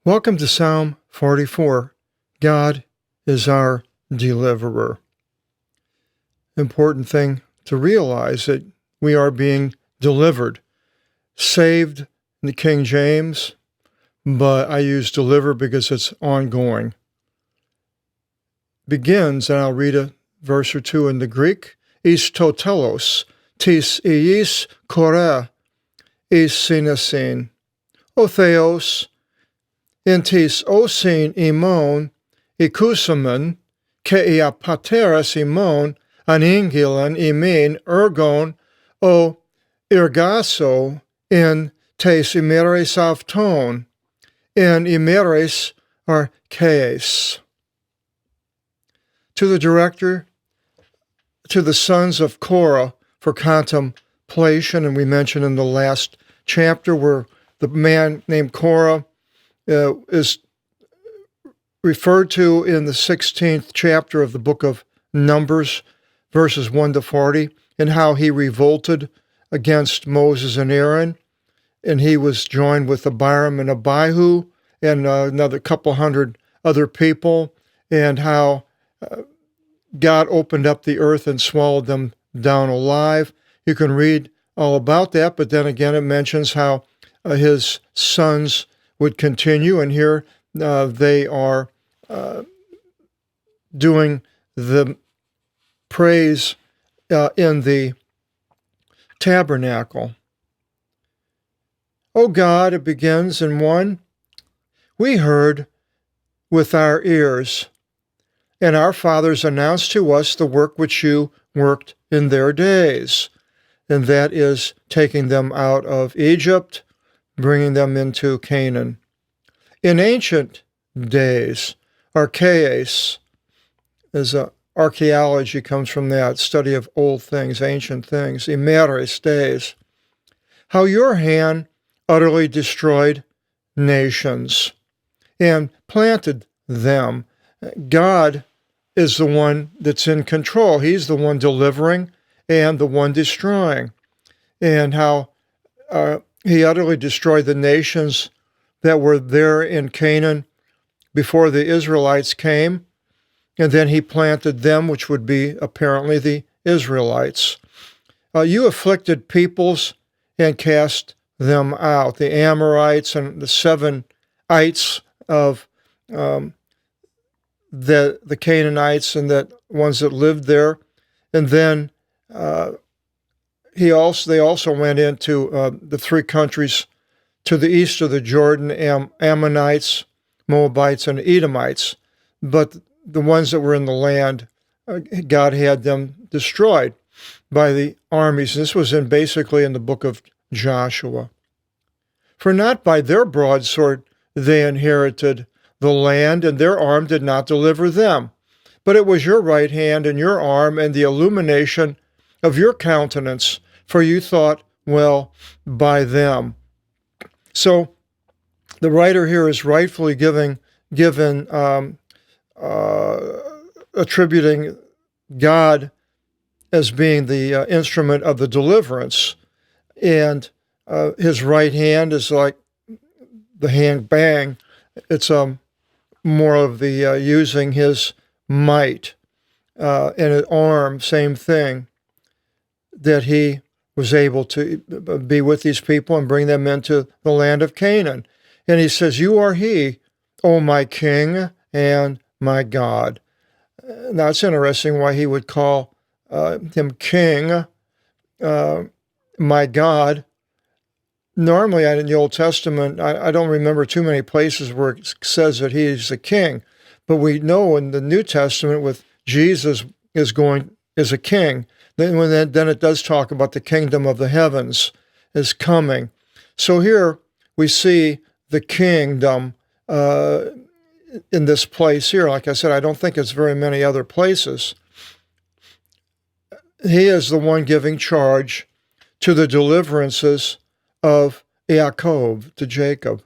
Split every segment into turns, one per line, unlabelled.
Welcome to Psalm 44. God is our deliverer. Important thing to realize that we are being delivered. Saved in the King James, but I use deliver because it's ongoing. Begins, and I'll read a verse or two in the Greek. Is totelos, tis iis kore, is synesin, o theos, in tis osin imon, ikusamen, ke ia pateras imon, aningilan imin ergon, o ergaso, in tes imeres avton, in imeres archeis. To the director, to the sons of Korah for contemplation, and we mentioned in the last chapter where the man named Korah is referred to in the 16th chapter of the book of Numbers, verses 1 to 40, and how he revolted against Moses and Aaron, and he was joined with Abiram and Abihu and another couple hundred other people, and how God opened up the earth and swallowed them down alive. You can read all about that, but then again it mentions how his sons would continue, and here they are doing the praise in the tabernacle. O God, it begins in 1, we heard with our ears, and our fathers announced to us the work which you worked in their days, and that is taking them out of Egypt, bringing them into Canaan. In ancient days, archeis, as archaeology comes from that, study of old things, ancient things, imeres, days, how your hand utterly destroyed nations and planted them. God is the one that's in control. He's the one delivering and the one destroying. And how he utterly destroyed the nations that were there in Canaan before the Israelites came, and then he planted them, which would be apparently the Israelites. You afflicted peoples and cast them out, the Amorites and the 7ites of the Canaanites and the ones that lived there. And then they also went into the 3 countries to the east of the Jordan, Ammonites, Moabites, and Edomites. But the ones that were in the land, God had them destroyed by the armies. This was basically in the book of Joshua. For not by their broadsword they inherited the land, and their arm did not deliver them. But it was your right hand and your arm and the illumination of your countenance, for you thought well by them. So the writer here is rightfully attributing God as being the instrument of the deliverance, and his right hand is like the hand bang. It's more of the using his might, and an arm, same thing, that he was able to be with these people and bring them into the land of Canaan. And he says, you are he, O my king and my God. Now it's interesting why he would call him king, my God. Normally in the Old Testament, I don't remember too many places where it says that he is the king, but we know in the New Testament with Jesus is a king. Then it does talk about the kingdom of the heavens is coming. So here we see the kingdom in this place here. Like I said, I don't think it's very many other places. He is the one giving charge to the deliverances of Yaakov, to Jacob,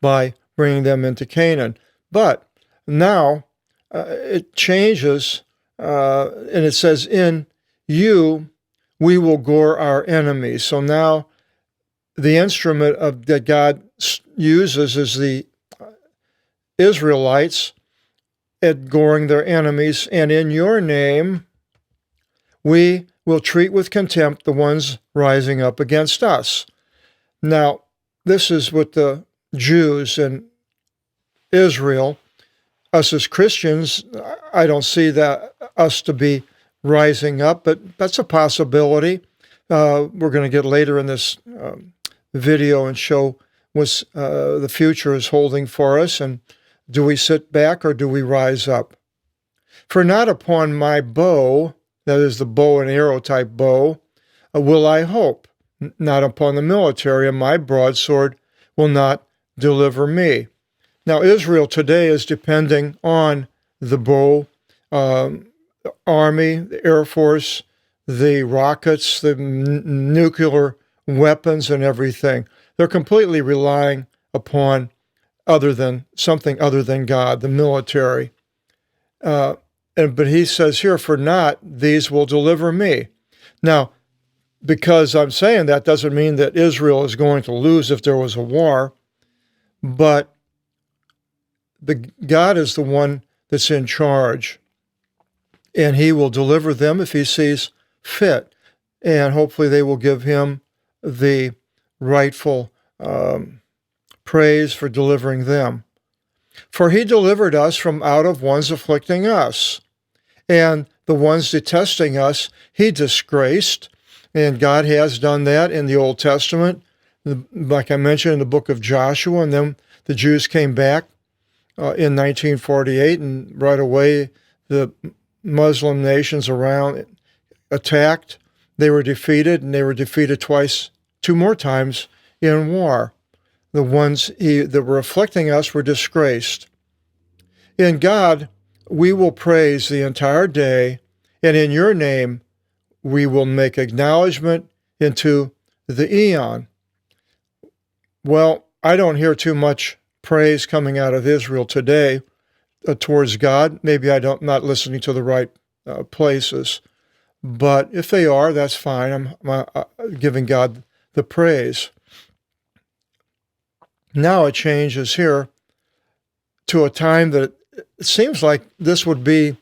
by bringing them into Canaan. But now it changes, and it says, in you we will gore our enemies. So now the instrument that God uses is the Israelites at goring their enemies, and in your name we will treat with contempt the ones rising up against us. Now, this is what the Jews in Israel, us as Christians, I don't see that us to be rising up, but that's a possibility. We're going to get later in this video and show what the future is holding for us, and do we sit back or do we rise up? For not upon my bow, that is the bow and arrow type bow, will I hope, not upon the military, and my broadsword will not deliver me. Now, Israel today is depending on the bow, army, the Air Force, the rockets, the nuclear weapons, and everything. They're completely relying upon something other than God, the military. But he says here, for not these will deliver me. Now, because I'm saying that doesn't mean that Israel is going to lose if there was a war, but God is the one that's in charge, and he will deliver them if he sees fit, and hopefully they will give him the rightful praise for delivering them. For he delivered us from out of ones afflicting us, and the ones detesting us he disgraced, and God has done that in the Old Testament, like I mentioned in the book of Joshua, and then the Jews came back in 1948, and right away the Muslim nations around attacked. They were defeated, and they were defeated two more times in war. The ones that were afflicting us were disgraced. In God, we will praise the entire day, and in your name, we will make acknowledgement into the eon. Well, I don't hear too much praise coming out of Israel today towards God. Maybe I'm not listening to the right places. But if they are, that's fine. I'm giving God the praise. Now it changes here to a time that it seems like this would be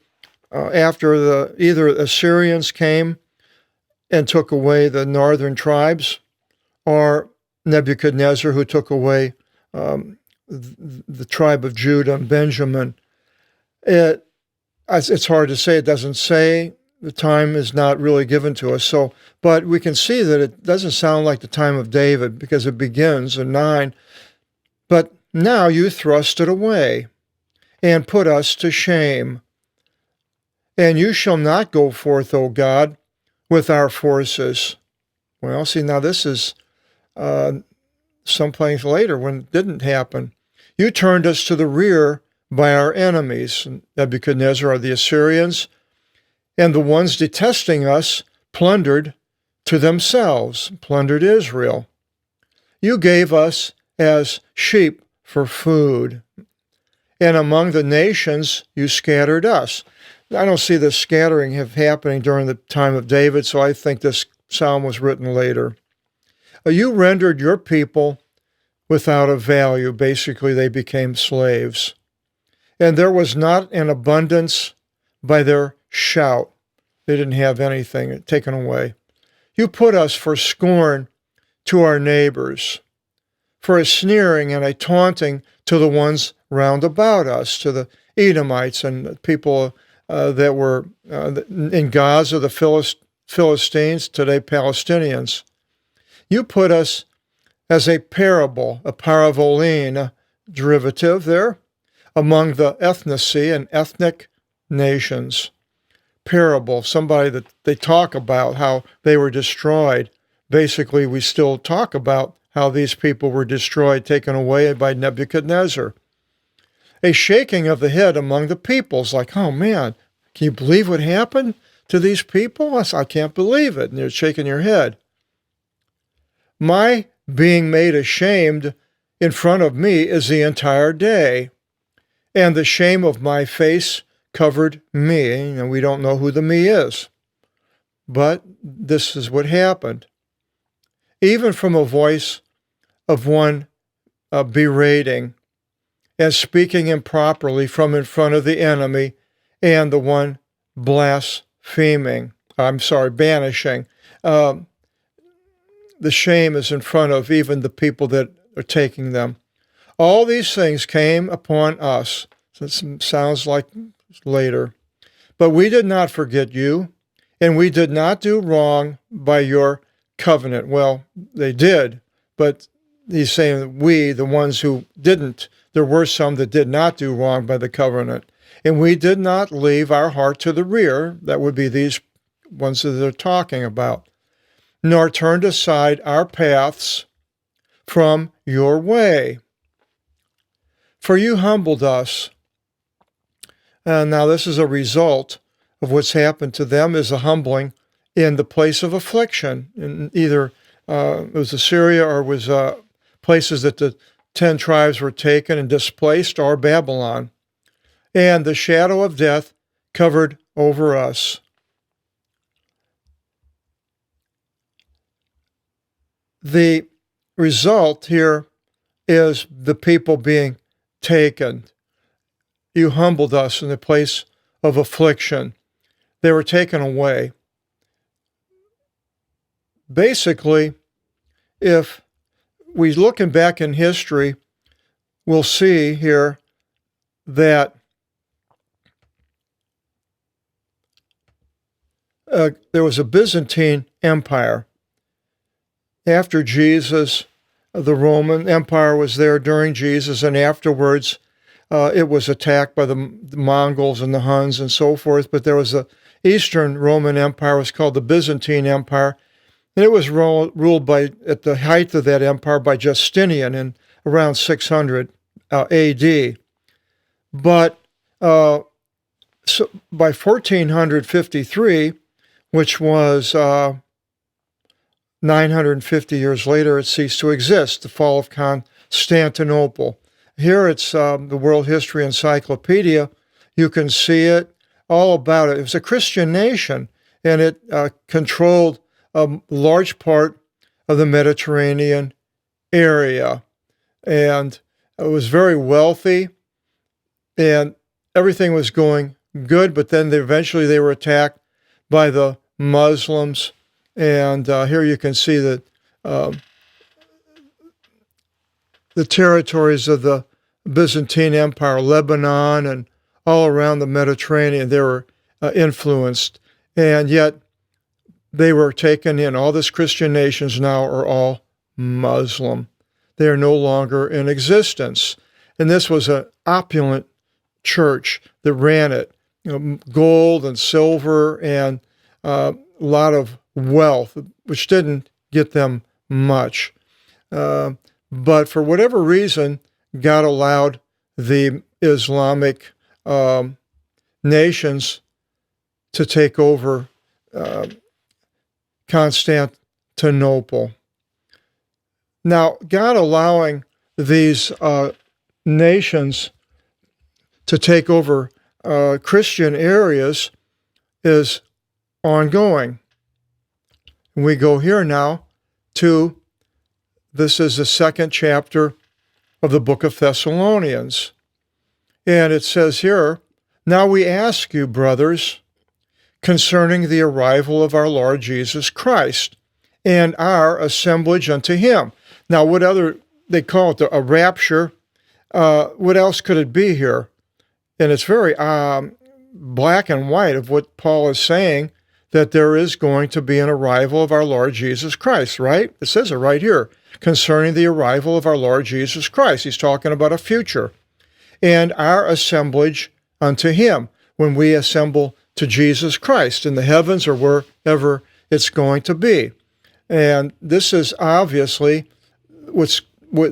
after either Assyrians came and took away the northern tribes, or Nebuchadnezzar, who took away the tribe of Judah and Benjamin. It's hard to say. It doesn't say. The time is not really given to us. But we can see that it doesn't sound like the time of David, because it begins in 9. But now you thrust it away and put us to shame. And you shall not go forth, O God, with our forces. Well, see, now this is someplace later when it didn't happen. You turned us to the rear by our enemies. Nebuchadnezzar are the Assyrians, and the ones detesting us plundered to themselves, plundered Israel. You gave us as sheep for food, and among the nations you scattered us. I don't see this scattering happening during the time of David, so I think this psalm was written later. You rendered your people without a value. Basically, they became slaves. And there was not an abundance by their shout. They didn't have anything taken away. You put us for scorn to our neighbors, for a sneering and a taunting to the ones round about us, to the Edomites and people that were in Gaza, the Philistines, today Palestinians. You put us as a parable, a paravoline derivative there, among the ethnici and ethnic nations. Parable, somebody that they talk about how they were destroyed. Basically, we still talk about how these people were destroyed, taken away by Nebuchadnezzar. A shaking of the head among the peoples, like, oh man, can you believe what happened to these people? I can't believe it. And you're shaking your head. My being made ashamed in front of me is the entire day, and the shame of my face covered me. And we don't know who the me is, but this is what happened. even from a voice of one berating and speaking improperly from in front of the enemy and the one banishing. The shame is in front of even the people that are taking them. All these things came upon us. This sounds like later. But we did not forget you, and we did not do wrong by your covenant. Well, they did, but he's saying that we, the ones who didn't, there were some that did not do wrong by the covenant. And we did not leave our heart to the rear. That would be these ones that they're talking about. Nor turned aside our paths from your way. For you humbled us. And now this is a result of what's happened to them, is a humbling in the place of affliction. In either it was Assyria or it was places that the 10 tribes were taken and displaced, or Babylon. And the shadow of death covered over us. The result here is the people being taken. You humbled us in the place of affliction. They were taken away. Basically, if we looking back in history, we'll see here that there was a Byzantine Empire. After Jesus, the Roman Empire was there during Jesus, and afterwards it was attacked by the Mongols and the Huns and so forth. But there was the Eastern Roman Empire, it was called the Byzantine Empire, and it was ruled by, at the height of that empire, by Justinian in around 600 A.D. But so by 1453, which was 950 years later, it ceased to exist, the fall of Constantinople. Here it's the World History Encyclopedia. You can see it, all about it. It was a Christian nation, and it controlled a large part of the Mediterranean area. And it was very wealthy, and everything was going good, but then eventually they were attacked by the Muslims. And here you can see that the territories of the Byzantine Empire, Lebanon, and all around the Mediterranean, they were influenced. And yet they were taken in. All these Christian nations now are all Muslim. They are no longer in existence. And this was an opulent church that ran it. Gold and silver and a lot of wealth, which didn't get them much. But for whatever reason, God allowed the Islamic nations to take over Constantinople. Now, God allowing these nations to take over Christian areas is ongoing. We go here now to, this is the second chapter of the book of Thessalonians. And it says here, now we ask you, brothers, concerning the arrival of our Lord Jesus Christ and our assemblage unto him. Now, what other, they call it a rapture. What else could it be here? And it's very black and white of what Paul is saying, that there is going to be an arrival of our Lord Jesus Christ, right? It says it right here, concerning the arrival of our Lord Jesus Christ. He's talking about a future. And our assemblage unto him, when we assemble to Jesus Christ in the heavens or wherever it's going to be. And this is obviously what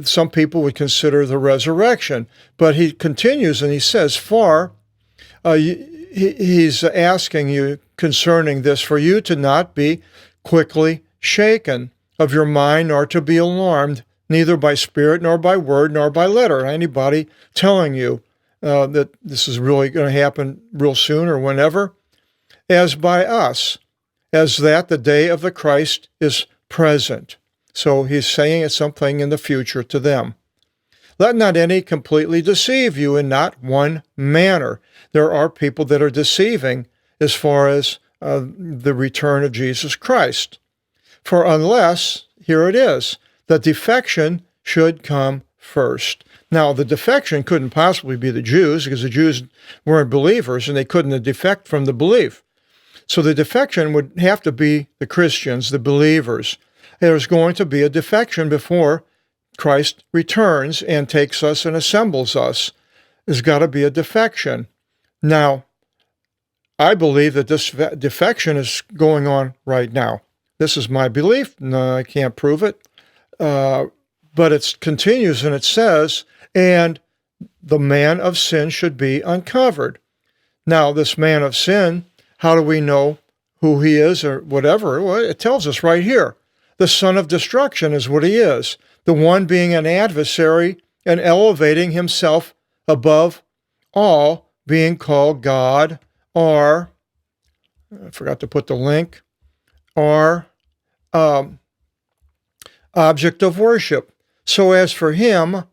some people would consider the resurrection. But he continues and he says, he's asking you concerning this, for you to not be quickly shaken of your mind, nor to be alarmed, neither by spirit, nor by word, nor by letter. Anybody telling you that this is really going to happen real soon or whenever, as by us, as that the day of the Christ is present. So he's saying it's something in the future to them. Let not any completely deceive you in not one manner. There are people that are deceiving as far as the return of Jesus Christ. For unless, here it is, the defection should come first. Now, the defection couldn't possibly be the Jews, because the Jews weren't believers, and they couldn't defect from the belief. So the defection would have to be the Christians, the believers. There's going to be a defection before Christ returns and takes us and assembles us. There's got to be a defection. Now, I believe that this defection is going on right now. This is my belief. No, I can't prove it. But it continues and it says, and the man of sin should be uncovered. Now, this man of sin, how do we know who he is or whatever? Well, it tells us right here. The son of destruction is what he is. The one being an adversary and elevating himself above all, being called God, or, I forgot to put the link, or object of worship. So as for him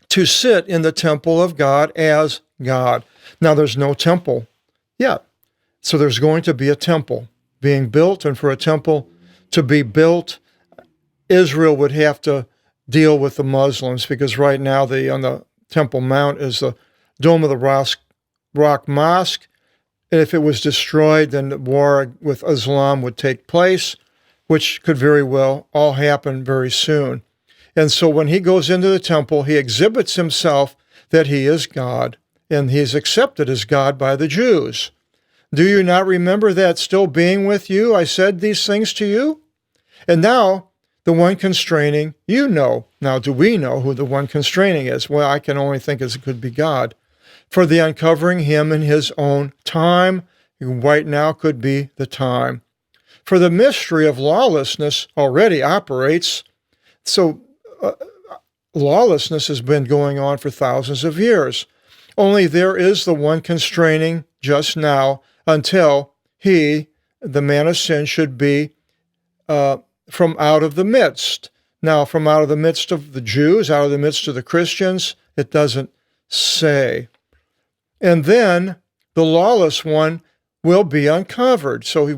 to sit in the temple of God as God. Now there's no temple yet. So there's going to be a temple being built, and for a temple to be built, Israel would have to deal with the Muslims, because right now on the Temple Mount is the Dome of the Rock Mosque. And if it was destroyed, then the war with Islam would take place, which could very well all happen very soon. And so when he goes into the temple, he exhibits himself that he is God, and he is accepted as God by the Jews. Do you not remember that still being with you, I said these things to you? And now, the one constraining, you know. Now, do we know who the one constraining is? Well, I can only think it could be God. For the uncovering him in his own time, right now could be the time. For the mystery of lawlessness already operates. So, lawlessness has been going on for thousands of years. Only there is the one constraining just now until he, the man of sin, should be from out of the midst. Now, from out of the midst of the Jews, out of the midst of the Christians, it doesn't say. And then the lawless one will be uncovered. So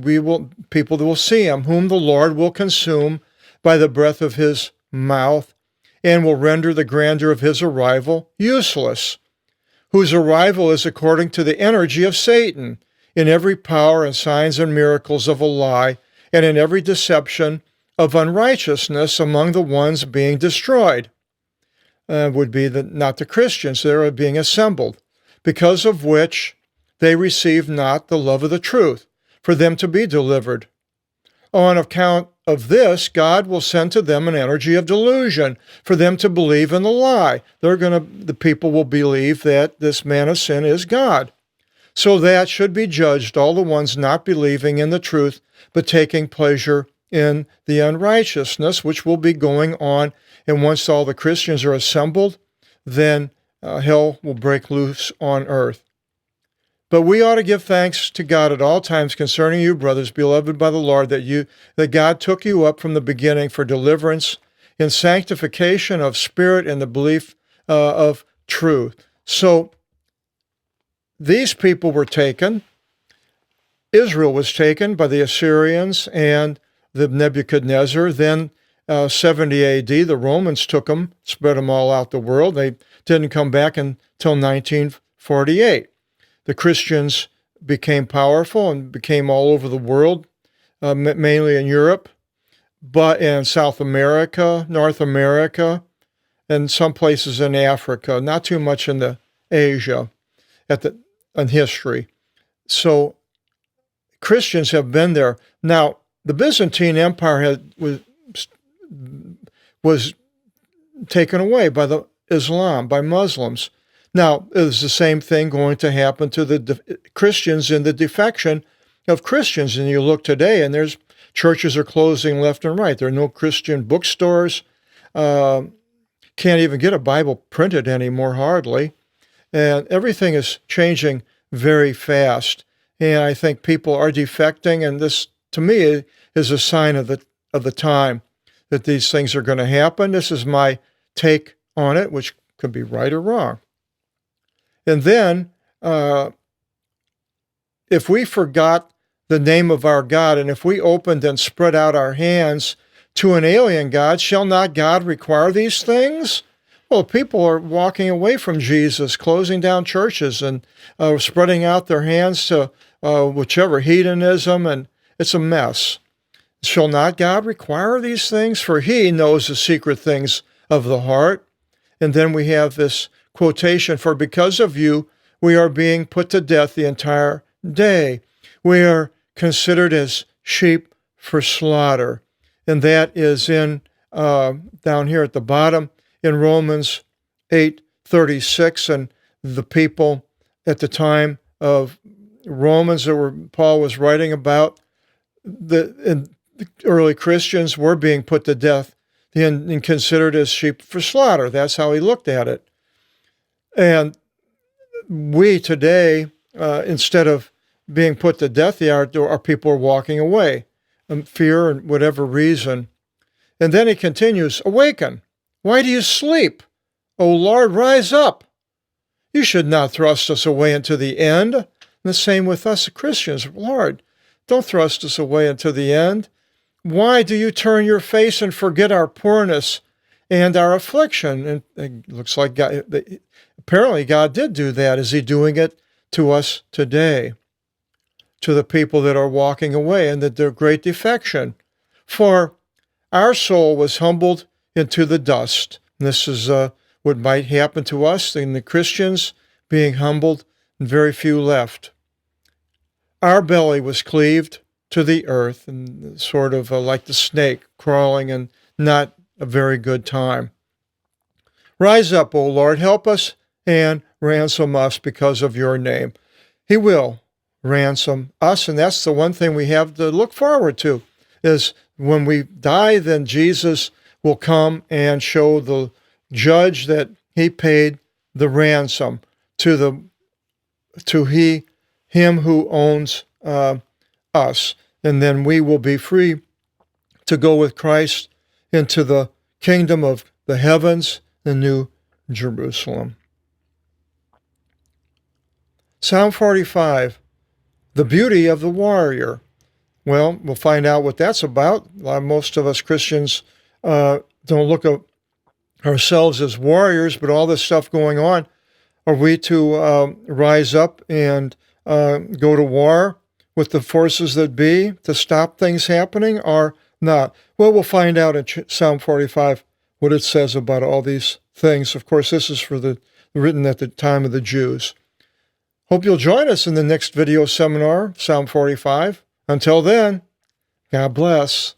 people will see him, whom the Lord will consume by the breath of his mouth, and will render the grandeur of his arrival useless, whose arrival is according to the energy of Satan, in every power and signs and miracles of a lie, and in every deception of unrighteousness among the ones being destroyed. Would be not the Christians, they are being assembled, because of which they receive not the love of the truth, for them to be delivered. On account of this, God will send to them an energy of delusion, for them to believe in the lie. The people will believe that this man of sin is God. So that should be judged all the ones not believing in the truth, but taking pleasure in the unrighteousness, which will be going on. And once all the Christians are assembled, then hell will break loose on earth. But we ought to give thanks to God at all times concerning you, brothers, beloved by the Lord, that God took you up from the beginning for deliverance in sanctification of spirit and the belief of truth. So these people were taken. Israel was taken by the Assyrians and the Nebuchadnezzar. Then 70 AD, the Romans took them, spread them all out the world. They didn't come back until 1948. The Christians became powerful and became all over the world, mainly in Europe, but in South America, North America, and some places in Africa, not too much in Asia in history. So Christians have been there. Now, the Byzantine Empire was taken away by Islam, by Muslims. Now, is the same thing going to happen to the Christians in the defection of Christians? And you look today, and there's churches are closing left and right. There are no Christian bookstores. Can't even get a Bible printed anymore, hardly. And everything is changing very fast. And I think people are defecting, and this, to me, is a sign of the time. that these things are going to happen. This is my take on it, which could be right or wrong. And then, if we forgot the name of our God, and if we opened and spread out our hands to an alien God, shall not God require these things? Well, people are walking away from Jesus, closing down churches and spreading out their hands to whichever hedonism, and it's a mess. Shall not God require these things? For he knows the secret things of the heart. And then we have this quotation, for because of you, we are being put to death the entire day. We are considered as sheep for slaughter. And that is in down here at the bottom in Romans 8:36. And the people at the time of Romans that Paul was writing about, the early Christians were being put to death and considered as sheep for slaughter. That's how he looked at it. And we today, instead of being put to death, our people are walking away, fear and whatever reason. And then he continues, awaken. Why do you sleep? O Lord, rise up. You should not thrust us away into the end. And the same with us Christians. Lord, don't thrust us away into the end. Why do you turn your face and forget our poorness and our affliction? And it looks like apparently God did do that. Is he doing it to us today? To the people that are walking away and that their great defection. For our soul was humbled into the dust. And this is what might happen to us, and the Christians being humbled, and very few left. Our belly was cleaved to the earth, and sort of like the snake crawling, and not a very good time. Rise up, O Lord, help us and ransom us because of your name. He will ransom us, and that's the one thing we have to look forward to, is when we die, then Jesus will come and show the judge that he paid the ransom to him who owns us. And then we will be free to go with Christ into the kingdom of the heavens, the new Jerusalem. Psalm 45, the beauty of the warrior. Well, we'll find out what that's about. Most of us Christians don't look at ourselves as warriors, but all this stuff going on, are we to rise up and go to war with the forces that be to stop things happening or not? Well, we'll find out in Psalm 45 what it says about all these things. Of course, this is written at the time of the Jews. Hope you'll join us in the next video seminar, Psalm 45. Until then, God bless.